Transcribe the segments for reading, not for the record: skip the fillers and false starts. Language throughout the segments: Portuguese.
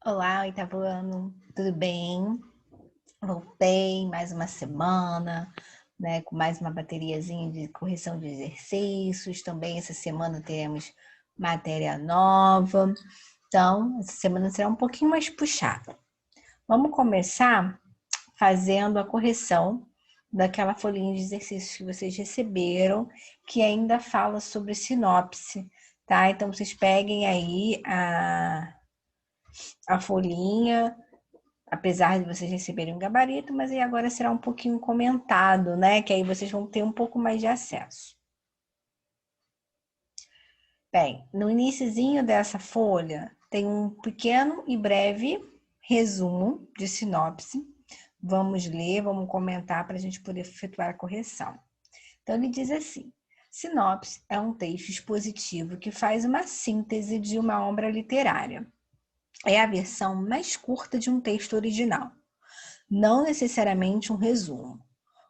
Olá, oitavo ano, tudo bem? Voltei mais uma semana, né, com mais uma bateriazinha de correção de exercícios. Também essa semana teremos matéria nova, então essa semana será um pouquinho mais puxada. Vamos começar fazendo a correção daquela folhinha de exercícios que vocês receberam, que ainda fala sobre sinopse, tá? Então vocês peguem aí a folhinha, apesar de vocês receberem um gabarito, mas aí agora será um pouquinho comentado, né? Que aí vocês vão ter um pouco mais de acesso. Bem, no iniciozinho dessa folha tem um pequeno e breve resumo de sinopse. Vamos ler, vamos comentar para a gente poder efetuar a correção. Então ele diz assim: sinopse é um texto expositivo que faz uma síntese de uma obra literária. É a versão mais curta de um texto original, não necessariamente um resumo.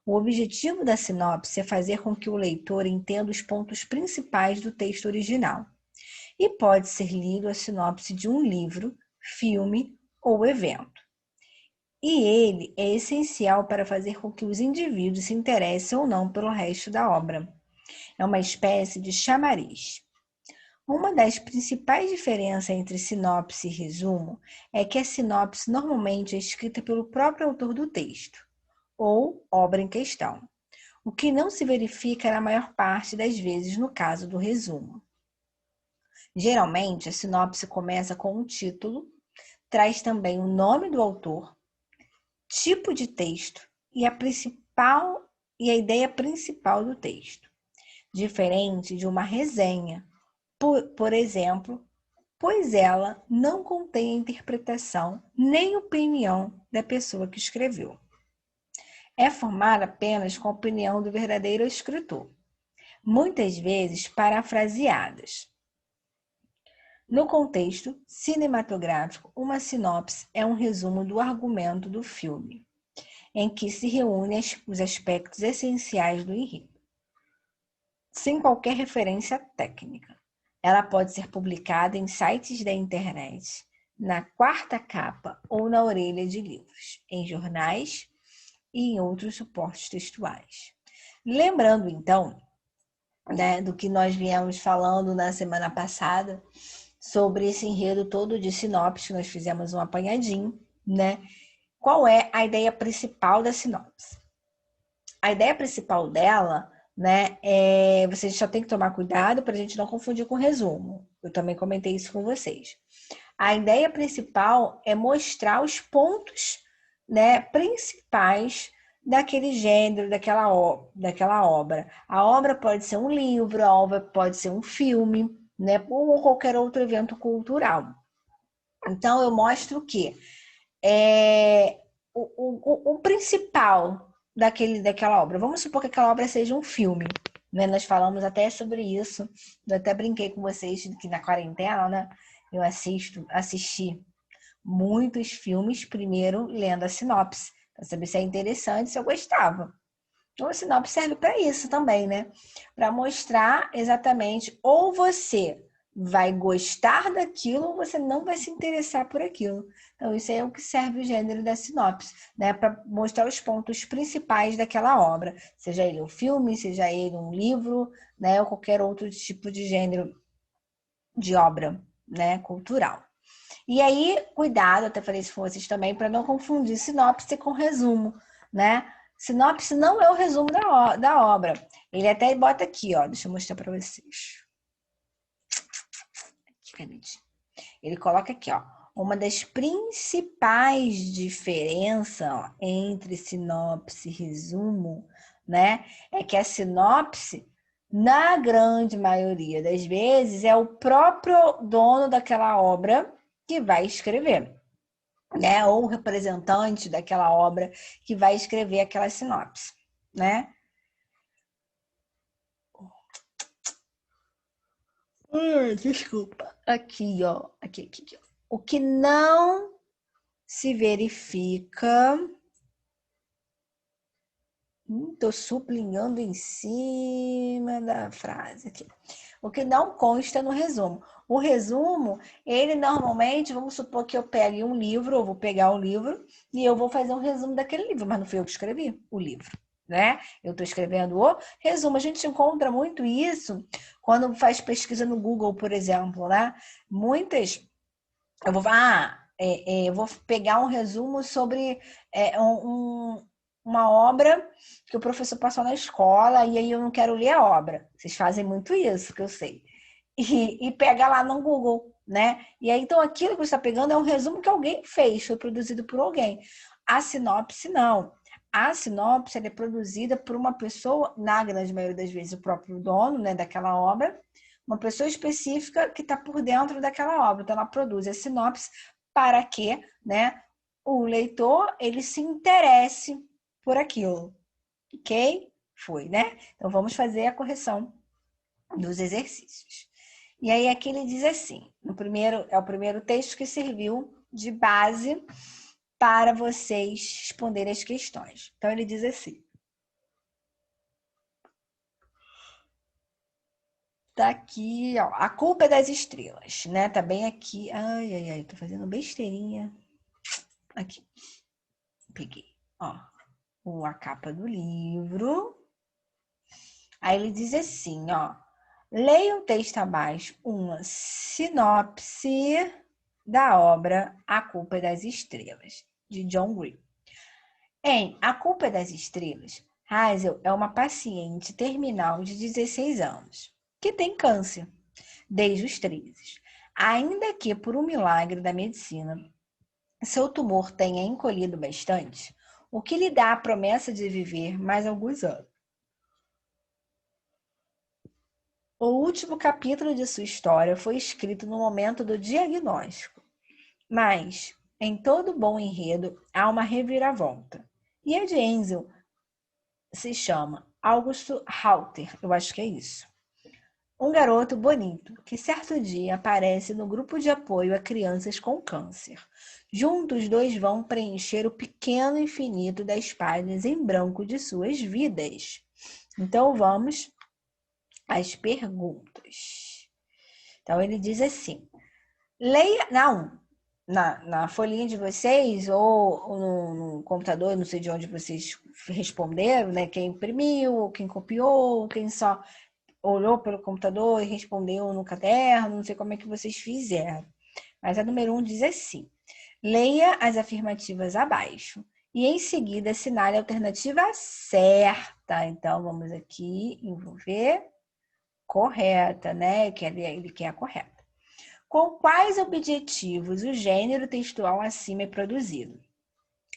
O objetivo da sinopse é fazer com que o leitor entenda os pontos principais do texto original. E pode ser lido a sinopse de um livro, filme ou evento. E ele é essencial para fazer com que os indivíduos se interessem ou não pelo resto da obra. É uma espécie de chamariz. Uma das principais diferenças entre sinopse e resumo é que a sinopse normalmente é escrita pelo próprio autor do texto, ou obra em questão, o que não se verifica na maior parte das vezes no caso do resumo. Geralmente, a sinopse começa com um título, traz também o nome do autor, tipo de texto e a ideia principal do texto, diferente de uma resenha, por exemplo, pois ela não contém a interpretação nem opinião da pessoa que escreveu. É formada apenas com a opinião do verdadeiro escritor, muitas vezes parafraseadas. No contexto cinematográfico, uma sinopse é um resumo do argumento do filme, em que se reúnem os aspectos essenciais do enredo, sem qualquer referência técnica. Ela pode ser publicada em sites da internet, na quarta capa ou na orelha de livros, em jornais e em outros suportes textuais. Lembrando, então, né, do que nós viemos falando na semana passada, sobre esse enredo todo de sinopse, nós fizemos um apanhadinho, né? Qual é a ideia principal da sinopse? A ideia principal dela, né, você só tem que tomar cuidado para a gente não confundir com resumo. Eu também comentei isso com vocês. A ideia principal é mostrar os pontos, né, principais daquele gênero, daquela obra. A obra pode ser um livro, a obra pode ser um filme, né, ou qualquer outro evento cultural. Então, eu mostro que o principal daquela obra. Vamos supor que aquela obra seja um filme, né? Nós falamos até sobre isso. Eu até brinquei com vocês que na quarentena, né? Eu assisti muitos filmes, primeiro lendo a sinopse, para saber se é interessante, se eu gostava. Então, a sinopse serve para isso também, né? Para mostrar exatamente ou você vai gostar daquilo ou você não vai se interessar por aquilo. Então, isso é o que serve o gênero da sinopse, né? Para mostrar os pontos principais daquela obra, seja ele um filme, seja ele um livro, né? Ou qualquer outro tipo de gênero de obra, né? Cultural. E aí, cuidado, até falei isso com vocês também, para não confundir sinopse com resumo, né? Sinopse não é o resumo da obra. Ele até bota aqui, ó, deixa eu mostrar para vocês. Ele coloca aqui, ó, uma das principais diferenças entre sinopse e resumo, né, é que a sinopse, na grande maioria das vezes, é o próprio dono daquela obra que vai escrever, né, ou o representante daquela obra que vai escrever aquela sinopse, né? Desculpa. Aqui, ó, aqui. O que não se verifica. Estou sublinhando em cima da frase aqui. O que não consta no resumo. O resumo, ele normalmente, vamos supor que eu pegue um livro, eu vou pegar um livro e eu vou fazer um resumo daquele livro, mas não fui eu que escrevi o livro, né? Eu estou escrevendo o resumo. A gente encontra muito isso quando faz pesquisa no Google, por exemplo, né? Muitas, eu vou pegar um resumo sobre uma obra que o professor passou na escola e aí eu não quero ler a obra. Vocês fazem muito isso, que eu sei. E pega lá no Google, né? E aí, então, aquilo que você está pegando é um resumo que alguém fez, foi produzido por alguém. A sinopse, não. A sinopse ela é produzida por uma pessoa, na grande maioria das vezes, o próprio dono, né, daquela obra, uma pessoa específica que está por dentro daquela obra. Então, ela produz a sinopse para que, né, o leitor ele se interesse por aquilo. Ok? Foi, né? Então, vamos fazer a correção dos exercícios. E aí aqui ele diz assim, é o primeiro texto que serviu de base para vocês responderem as questões. Então ele diz assim, tá aqui, ó, a culpa é das estrelas, né? Tá bem aqui, ai, tô fazendo besteirinha. Aqui, peguei, ó, a capa do livro. Aí ele diz assim, ó, leia o texto abaixo, uma sinopse da obra A Culpa é das Estrelas, de John Green. Em A Culpa é das Estrelas, Hazel é uma paciente terminal de 16 anos, que tem câncer desde os 13. Ainda que, por um milagre da medicina, seu tumor tenha encolhido bastante, o que lhe dá a promessa de viver mais alguns anos. O último capítulo de sua história foi escrito no momento do diagnóstico, mas em todo bom enredo há uma reviravolta. E a de Enzel se chama Augusto Halter, eu acho que é isso. Um garoto bonito que certo dia aparece no grupo de apoio a crianças com câncer. Juntos, os dois vão preencher o pequeno infinito das páginas em branco de suas vidas. Então, vamos às perguntas. Então, ele diz assim, leia, não, na folhinha de vocês ou no computador, não sei de onde vocês responderam, né? Quem imprimiu, quem copiou, quem só olhou pelo computador e respondeu no caderno, não sei como é que vocês fizeram. Mas a número 1 diz assim, leia as afirmativas abaixo e em seguida assinale a alternativa certa. Então, vamos aqui envolver correta, né? Ele quer a correta. Com quais objetivos o gênero textual acima é produzido?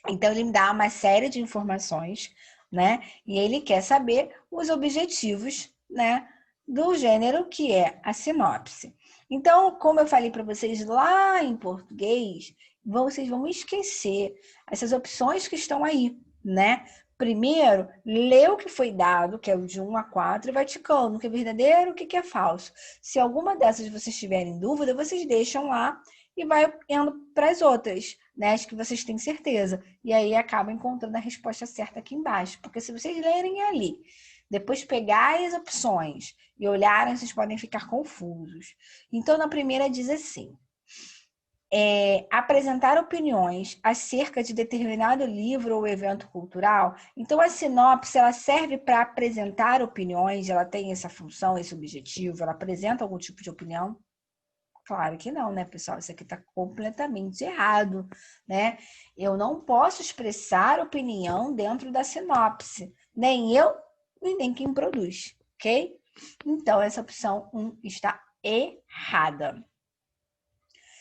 Então, ele me dá uma série de informações, né? E ele quer saber os objetivos, né? Do gênero que é a sinopse. Então, como eu falei para vocês lá em português, vocês vão esquecer essas opções que estão aí, né? Primeiro, lê o que foi dado, que é o de 1 a 4, e vai ticando o que é verdadeiro, o que é falso. Se alguma dessas vocês tiverem dúvida, vocês deixam lá e vai indo para as outras, né? As que vocês têm certeza. E aí acaba encontrando a resposta certa aqui embaixo. Porque se vocês lerem ali, depois pegarem as opções e olharem, vocês podem ficar confusos. Então, na primeira diz assim, apresentar opiniões acerca de determinado livro ou evento cultural. Então, a sinopse ela serve para apresentar opiniões, ela tem essa função, esse objetivo, ela apresenta algum tipo de opinião? Claro que não, né, pessoal? Isso aqui está completamente errado, né? Eu não posso expressar opinião dentro da sinopse, nem eu e nem quem produz, ok? Então, essa opção 1 está errada.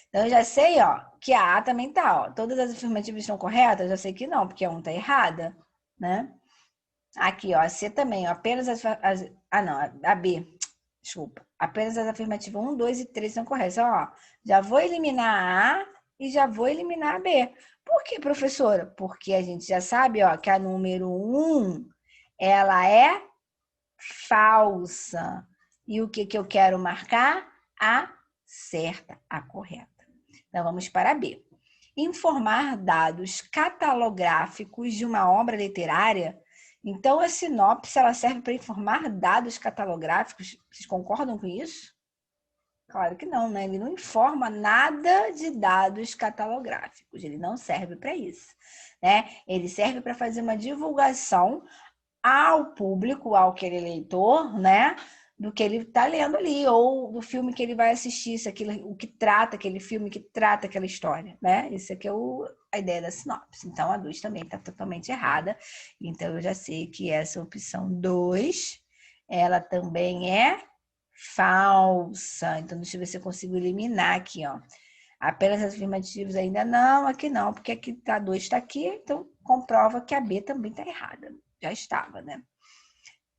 Então, eu já sei, ó, que a A também tá, ó. Todas as afirmativas estão corretas? Eu já sei que não, porque a 1 tá errada, né? Aqui, ó, a C também, ó, apenas a B, desculpa. Apenas as afirmativas 1, 2 e 3 são corretas. Ó, já vou eliminar a A e já vou eliminar a B. Por que, professora? Porque a gente já sabe, ó, que a número 1, ela é falsa. E o que eu quero marcar? A certa, a correta. Então, vamos para a B. Informar dados catalográficos de uma obra literária. Então, a sinopse ela serve para informar dados catalográficos. Vocês concordam com isso? Claro que não, né? Ele não informa nada de dados catalográficos, ele não serve para isso, né? Ele serve para fazer uma divulgação ao público, ao aquele leitor, né? Do que ele está lendo ali, ou do filme que ele vai assistir, se aquilo, o que trata aquele filme, que trata aquela história, né? Isso aqui é a ideia da sinopse. Então, a 2 também está totalmente errada. Então, eu já sei que essa opção 2, ela também é falsa. Então, deixa eu ver se eu consigo eliminar aqui, ó. Apenas as afirmativas ainda não, aqui não, porque aqui tá 2 está aqui, então comprova que a B também está errada. Já estava, né?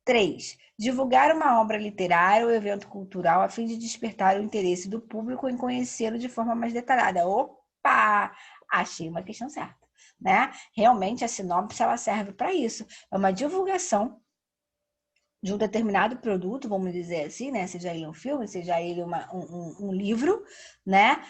3. Divulgar uma obra literária ou evento cultural a fim de despertar o interesse do público em conhecê-lo de forma mais detalhada. Opa! Achei uma questão certa, né? Realmente a sinopse ela serve para isso. É uma divulgação de um determinado produto, vamos dizer assim, né? Seja ele um filme, seja ele um livro, né?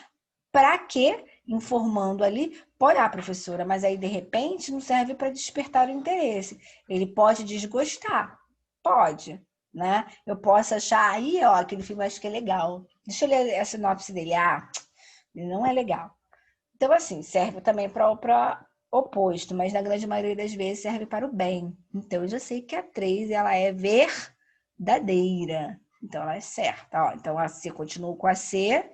Para quê? Informando ali, pode, professora, mas aí de repente não serve para despertar o interesse. Ele pode desgostar, pode, né? Eu posso achar aí, ó, aquele filme eu acho que é legal. Deixa eu ler a sinopse dele. Ele não é legal. Então, assim, serve também para o oposto, mas na grande maioria das vezes serve para o bem. Então, eu já sei que a 3 ela é verdadeira. Então, ela é certa. Ó, então, a C continua com a C.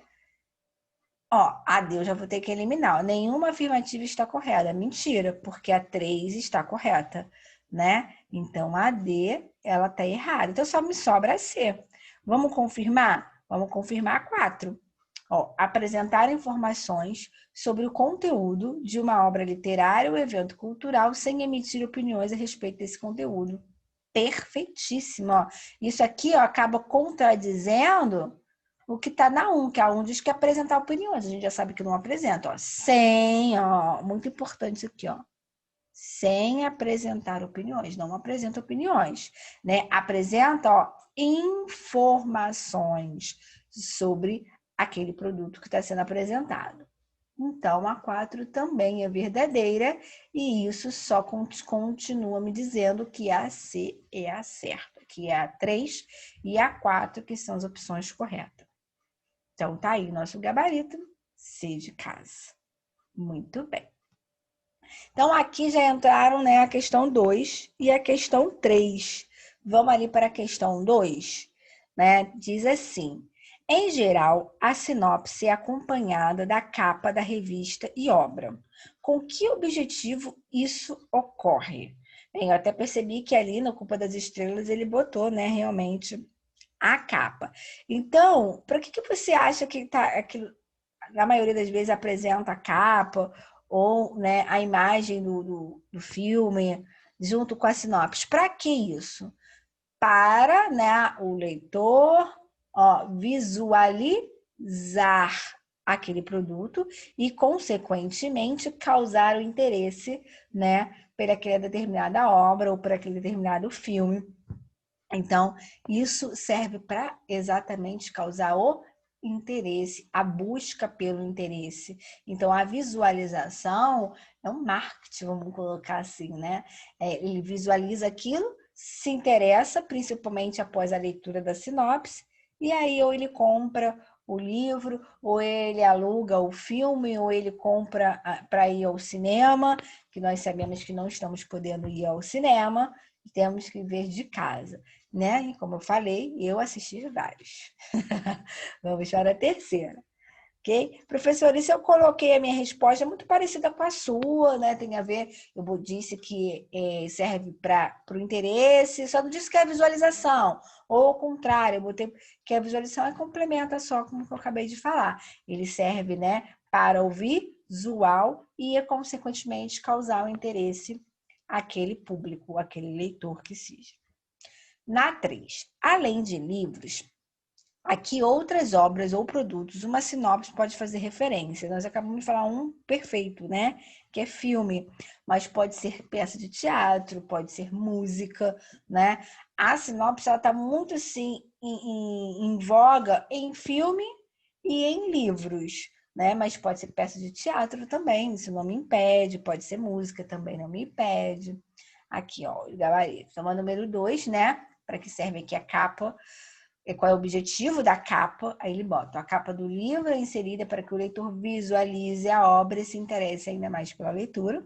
Ó, a D eu já vou ter que eliminar. Ó, nenhuma afirmativa está correta. Mentira, porque a 3 está correta, né? Então, a D, ela está errada. Então, só me sobra a C. Vamos confirmar? Vamos confirmar a 4. Ó, apresentar informações sobre o conteúdo de uma obra literária ou evento cultural sem emitir opiniões a respeito desse conteúdo. Perfeitíssimo. Ó. Isso aqui ó, acaba contradizendo o que está na 1, que a 1 diz que apresentar opiniões. A gente já sabe que não apresenta. Ó. Sem, ó, muito importante isso aqui, ó. Sem apresentar opiniões. Não apresenta opiniões. Né? Apresenta ó, informações sobre aquele produto que está sendo apresentado. Então, a 4 também é verdadeira e isso só continua me dizendo que a C é a certa, que é a 3 e a 4 que são as opções corretas. Então, tá aí nosso gabarito, C de casa. Muito bem. Então, aqui já entraram né, a questão 2 e a questão 3. Vamos ali para a questão 2, né? Diz assim: em geral, a sinopse é acompanhada da capa da revista e obra. Com que objetivo isso ocorre? Bem, eu até percebi que ali no Culpa das Estrelas ele botou, né, realmente a capa. Então, para que você acha que na maioria das vezes apresenta a capa ou né, a imagem do filme junto com a sinopse? Para que isso? Para né, o leitor visualizar aquele produto e, consequentemente, causar o interesse né, por aquela determinada obra ou por aquele determinado filme. Então, isso serve para exatamente causar o interesse, a busca pelo interesse. Então, a visualização é um marketing, vamos colocar assim, né? Ele visualiza aquilo, se interessa, principalmente após a leitura da sinopse, e aí ou ele compra o livro, ou ele aluga o filme, ou ele compra para ir ao cinema, que nós sabemos que não estamos podendo ir ao cinema, temos que ver de casa, né? E como eu falei, eu assisti vários. Vamos para a terceira. Ok? Professor, e se eu coloquei a minha resposta muito parecida com a sua, né? Tem a ver, eu disse que serve para o interesse, só não disse que é visualização. Ou ao contrário, eu botei que a visualização é complementa só, como eu acabei de falar. Ele serve, né, para o visual e, consequentemente, causar o interesse àquele público, àquele leitor que seja. Na 3, além de livros, aqui outras obras ou produtos, uma sinopse pode fazer referência. Nós acabamos de falar um perfeito, né? Que é filme, mas pode ser peça de teatro, pode ser música, né? A sinopse ela está muito assim em voga em filme e em livros, né? Mas pode ser peça de teatro também, isso não me impede, pode ser música também, não me impede. Aqui, ó, o gabarito. Então, a número 2, né? Para que serve aqui a capa qual é o objetivo da capa, aí ele bota: a capa do livro é inserida para que o leitor visualize a obra e se interesse ainda mais pela leitura.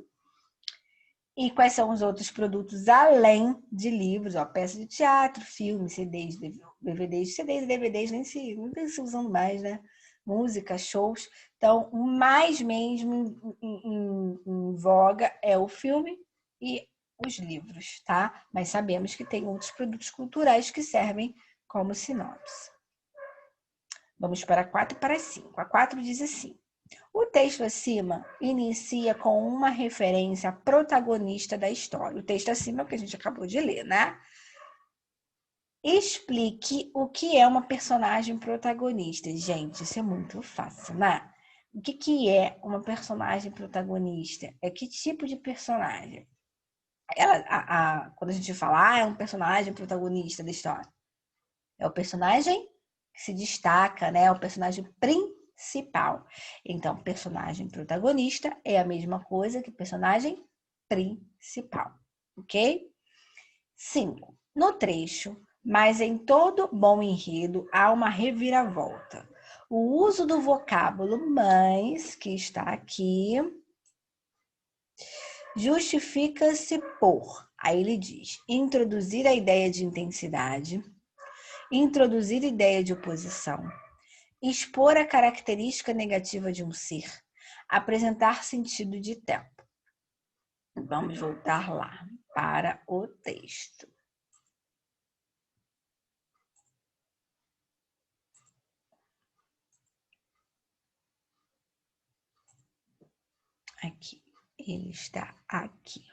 E quais são os outros produtos além de livros, ó, peças de teatro, filmes, CDs, DVDs, CDs e DVDs não tem se usando mais, né? Música, shows. Então, o mais mesmo em voga é o filme e os livros, tá? Mas sabemos que tem outros produtos culturais que servem como sinopse. Vamos para a 4 e para a 5. A 4 diz assim: o texto acima inicia com uma referência à protagonista da história. O texto acima é o que a gente acabou de ler, né? Explique o que é uma personagem protagonista. Gente, isso é muito fácil, né? O que é uma personagem protagonista? É que tipo de personagem? Quando a gente fala, é um personagem protagonista da história. É o personagem que se destaca, né? É o personagem principal. Então, personagem protagonista é a mesma coisa que personagem principal, ok? 5. No trecho, mas em todo bom enredo há uma reviravolta. O uso do vocábulo mas, que está aqui, justifica-se por, aí ele diz, introduzir a ideia de intensidade, introduzir ideia de oposição, expor a característica negativa de um ser, apresentar sentido de tempo. Vamos voltar lá para o texto. Aqui, ele está aqui.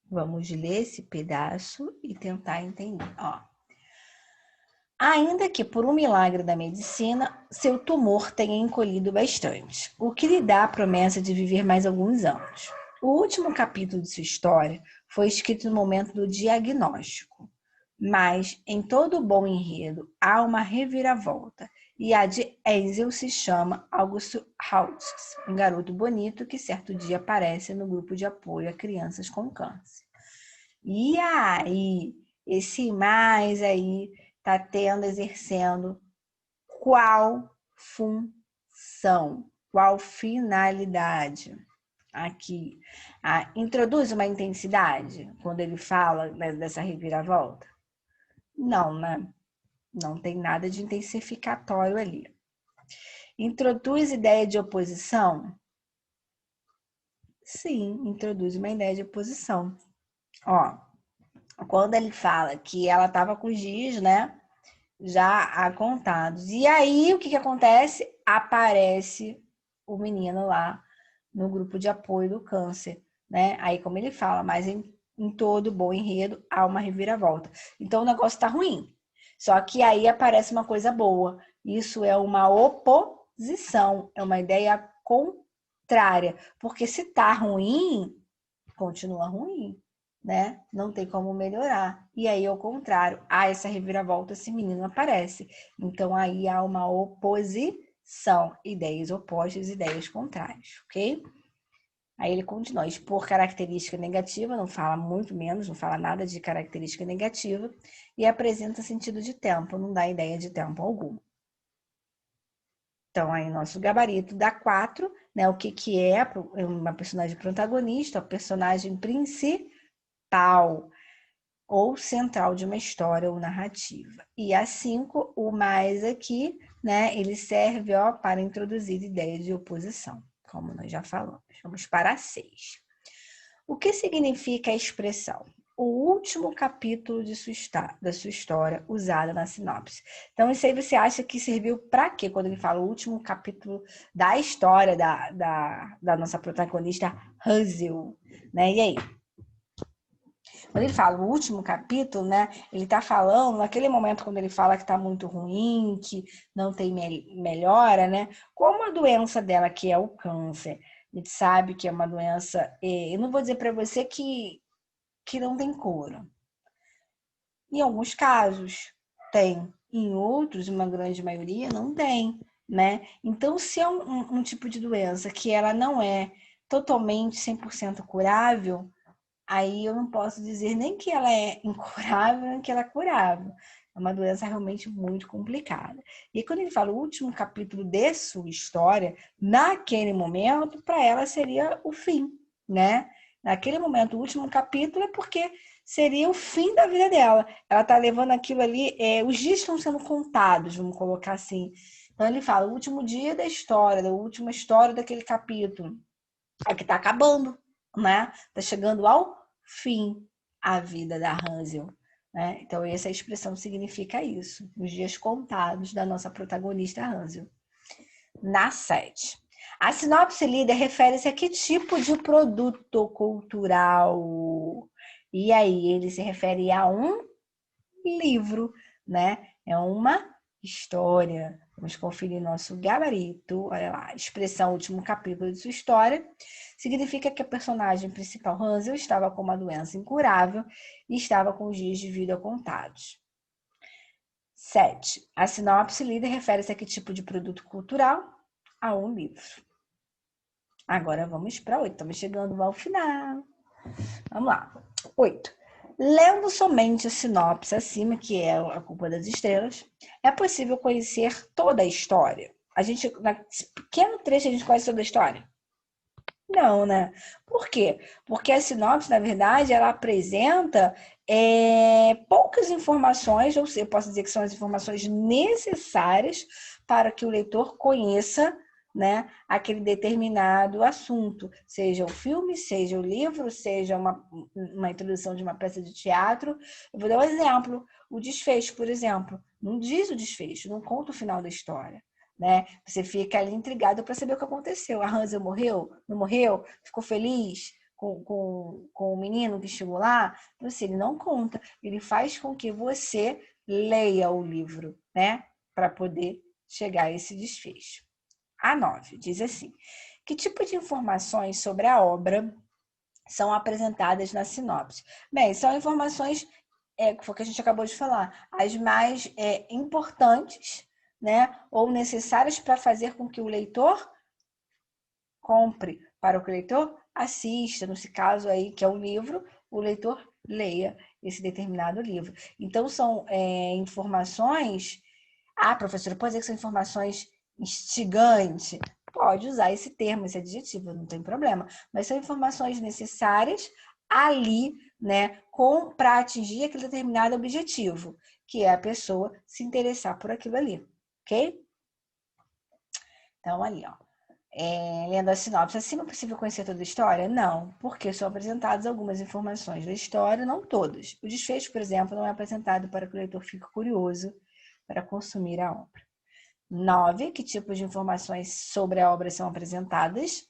Vamos ler esse pedaço e tentar entender. Ó. Ainda que por um milagre da medicina, seu tumor tenha encolhido bastante, o que lhe dá a promessa de viver mais alguns anos. O último capítulo de sua história foi escrito no momento do diagnóstico, mas em todo bom enredo há uma reviravolta, e a de Ansel se chama Augusto Hauts, um garoto bonito que certo dia aparece no grupo de apoio a crianças com câncer. E aí, esse mais aí está exercendo qual função, qual finalidade? Aqui, introduz uma intensidade quando ele fala dessa reviravolta? Não, né? Não tem nada de intensificatório ali. Introduz ideia de oposição? Sim, introduz uma ideia de oposição. Ó, quando ele fala que ela estava com os dias, né? Já contados. E aí, o que acontece? Aparece o menino lá no grupo de apoio do câncer, né? Aí, como ele fala, mas em todo bom enredo há uma reviravolta. Então, o negócio tá ruim. Só que aí aparece uma coisa boa. Isso é uma oposição, é uma ideia contrária. Porque se tá ruim, continua ruim, né? Não tem como melhorar. E aí, ao contrário, há essa reviravolta, esse menino aparece. Então, aí há uma oposição, ideias opostas, ideias contrárias, ok? Aí ele continua, expor característica negativa, não fala muito menos, não fala nada de característica negativa, e apresenta sentido de tempo, não dá ideia de tempo algum. Então, aí nosso gabarito dá 4, né? O que é uma personagem protagonista, o personagem principal ou central de uma história ou narrativa. E a 5, o mais aqui, né? Ele serve, ó, para introduzir ideias de oposição, como nós já falamos. Vamos para a 6. O que significa a expressão? O último capítulo da sua história usada na sinopse. Então, isso aí você acha que serviu para quê? Quando ele fala o último capítulo da história da nossa protagonista, Hazel, né? E aí? Quando ele fala o último capítulo, né? Ele tá falando, naquele momento quando ele fala que tá muito ruim, que não tem melhora, né? Como a doença dela, que é o câncer, a gente sabe que é uma doença, eu não vou dizer para você que não tem cura. Em alguns casos tem, em outros, uma grande maioria, não tem, né? Então, se é um tipo de doença que ela não é totalmente 100% curável, aí eu não posso dizer nem que ela é incurável, nem que ela é curável. É uma doença realmente muito complicada. E quando ele fala o último capítulo de sua história, naquele momento, para ela seria o fim, né? Naquele momento, o último capítulo é porque seria o fim da vida dela. Ela está levando aquilo ali, os dias estão sendo contados, vamos colocar assim. Então ele fala, o último dia da história, a última história daquele capítulo. É que está acabando, né? Está chegando ao fim a vida da Hansel. Né? Então, essa expressão significa isso, os dias contados da nossa protagonista Hansel. Na 7. A sinopse líder refere-se a que tipo de produto cultural? E aí, ele se refere a um livro, né? É uma história. Vamos conferir nosso gabarito. Olha lá, expressão último capítulo de sua história. Significa que a personagem principal, Hansel, estava com uma doença incurável e estava com os dias de vida contados. 7. A sinopse líder refere-se a que tipo de produto cultural? A um livro. Agora vamos para 8. Estamos chegando ao final. Vamos lá. 8. Lendo somente a sinopse acima, que é A Culpa das Estrelas, é possível conhecer toda a história. Nesse pequeno trecho, a gente conhece toda a história? Não, né? Por quê? Porque a sinopse, na verdade, ela apresenta poucas informações, ou seja, eu posso dizer que são as informações necessárias para que o leitor conheça, né, aquele determinado assunto, seja o filme, seja o livro, seja uma introdução de uma peça de teatro. Eu vou dar um exemplo, o desfecho, por exemplo, não diz o desfecho, não conta o final da história. Né? Você fica ali intrigado para saber o que aconteceu. A Hansel morreu? Não morreu? Ficou feliz com o menino que chegou lá? Então, assim, ele não conta. Ele faz com que você leia o livro, né? Para poder chegar a esse desfecho. A 9 diz assim: que tipo de informações sobre a obra são apresentadas na sinopse? Bem, são informações, que foi o que a gente acabou de falar, as mais importantes, né, ou necessárias para fazer com que o leitor compre, para que o leitor assista, nesse caso aí, que é um livro, o leitor leia esse determinado livro. Então, são informações... Ah, professora, pode dizer que são informações instigantes? Pode usar esse termo, esse adjetivo, não tem problema. Mas são informações necessárias ali, né, para atingir aquele determinado objetivo, que é a pessoa se interessar por aquilo ali, ok? Então, ali, ó. Lendo a sinopse, assim é possível conhecer toda a história? Não, porque são apresentadas algumas informações da história, não todas. O desfecho, por exemplo, não é apresentado para que o leitor fique curioso para consumir a obra. 9. Que tipos de informações sobre a obra são apresentadas?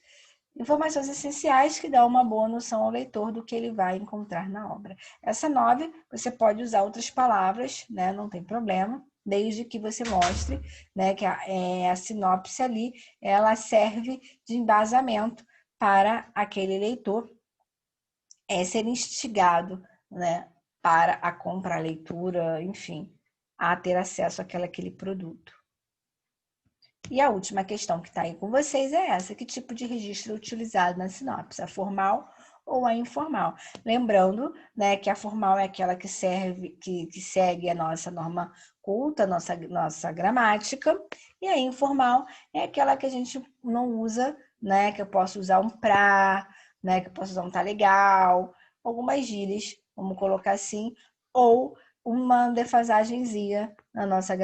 Informações essenciais que dão uma boa noção ao leitor do que ele vai encontrar na obra. Essa 9, você pode usar outras palavras, né? Não tem problema, desde que você mostre, né, que a sinopse ali, ela serve de embasamento para aquele leitor ser instigado, né, para a compra, a leitura, enfim, a ter acesso àquele produto. E a última questão que está aí com vocês é essa: que tipo de registro é utilizado na sinopse? A formal ou a informal? Lembrando, né, que a formal é aquela que segue a nossa norma culta, nossa gramática, e a informal é aquela que a gente não usa, né, que eu posso usar um pra, né, que eu posso usar um tá legal, algumas gírias, vamos colocar assim, ou uma defasagenzinha na nossa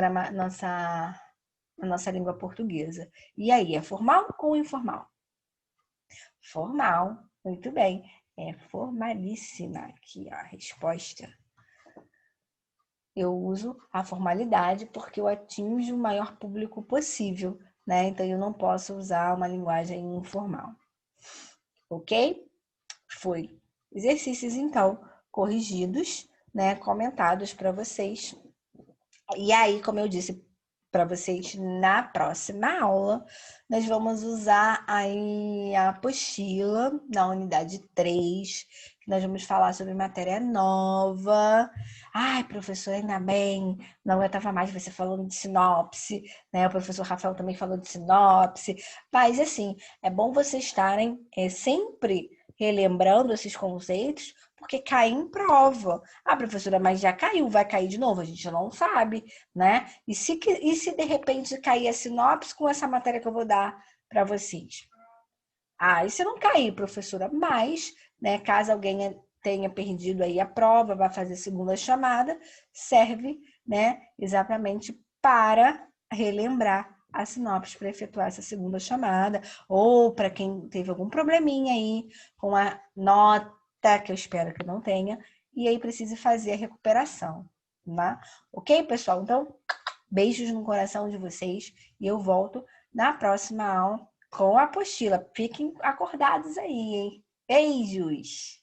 língua portuguesa. E aí, é formal ou informal? Formal, muito bem. É formalíssima aqui a resposta. Eu uso a formalidade porque eu atinjo o maior público possível, né? Então, eu não posso usar uma linguagem informal. Ok? Foi exercícios, então, corrigidos, né? Comentados para vocês. E aí, como eu disse para vocês, na próxima aula, nós vamos usar aí a apostila na unidade 3, que nós vamos falar sobre matéria nova. Ai, professor, ainda bem, não aguentava mais você falando de sinopse, né? O professor Rafael também falou de sinopse. Mas, assim, é bom vocês estarem sempre relembrando esses conceitos, porque cai em prova. Ah, professora, mas já caiu, vai cair de novo? A gente não sabe, né? E se de repente cair a sinopse com essa matéria que eu vou dar para vocês? Ah, e se não cair, professora, mas, né, caso alguém tenha perdido aí a prova, vai fazer segunda chamada, serve, né, exatamente para relembrar a sinopse para efetuar essa segunda chamada, ou para quem teve algum probleminha aí com a nota, que eu espero que não tenha, e aí precise fazer a recuperação, tá? Ok, pessoal? Então, beijos no coração de vocês e eu volto na próxima aula com a apostila. Fiquem acordados aí, hein? Beijos!